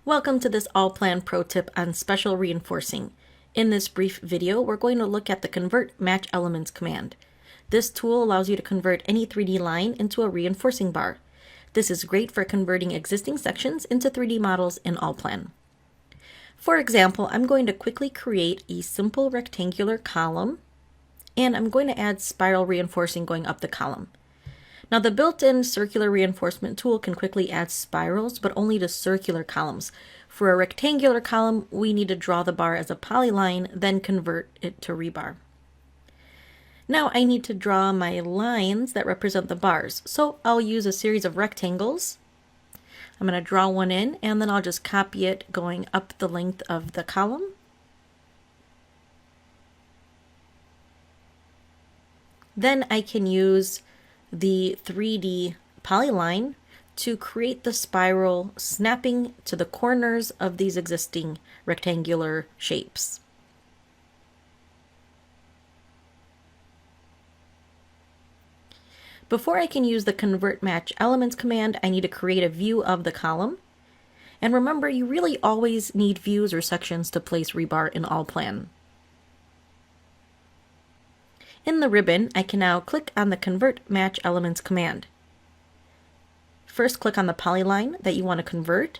Welcome to this ALLPLAN pro tip on special reinforcing. In this brief video, we're going to look at the Convert Match Elements command. This tool allows you to convert any 3D line into a reinforcing bar. This is great for converting existing sections into 3D models in ALLPLAN. For example, I'm going to quickly create a simple rectangular column, and I'm going to add spiral reinforcing going up the column. Now, the built-in circular reinforcement tool can quickly add spirals, but only to circular columns. For a rectangular column, we need to draw the bar as a polyline, then convert it to rebar. Now I need to draw my lines that represent the bars. So I'll use a series of rectangles. I'm going to draw one in, and then I'll just copy it going up the length of the column. Then I can use the 3D polyline to create the spiral snapping to the corners of these existing rectangular shapes. Before I can use the Convert Match Elements command, I need to create a view of the column. And remember, you really always need views or sections to place rebar in ALLPLAN. In the ribbon, I can now click on the Convert Match Elements command. First, click on the polyline that you want to convert.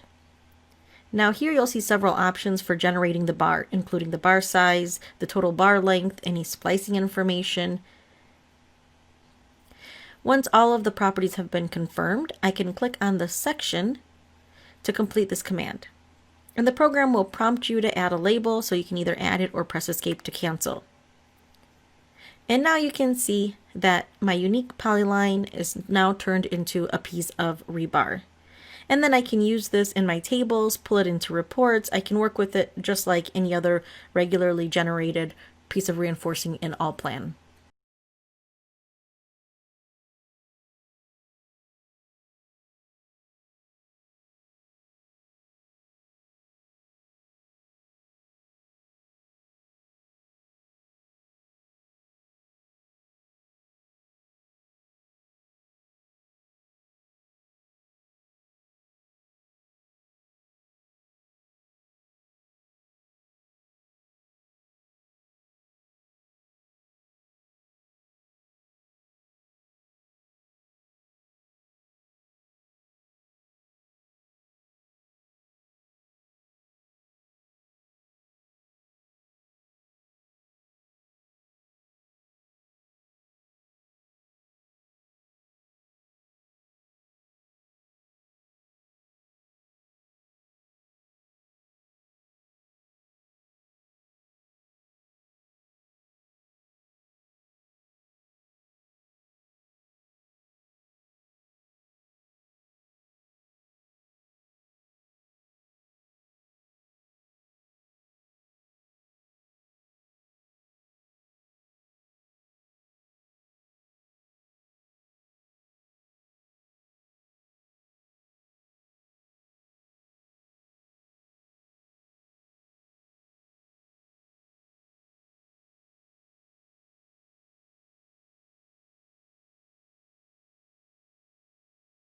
Now here you'll see several options for generating the bar, including the bar size, the total bar length, any splicing information. Once all of the properties have been confirmed, I can click on the section to complete this command. And the program will prompt you to add a label, so you can either add it or press escape to cancel. And now you can see that my unique polyline is now turned into a piece of rebar. And then I can use this in my tables, pull it into reports. I can work with it just like any other regularly generated piece of reinforcing in ALLPLAN.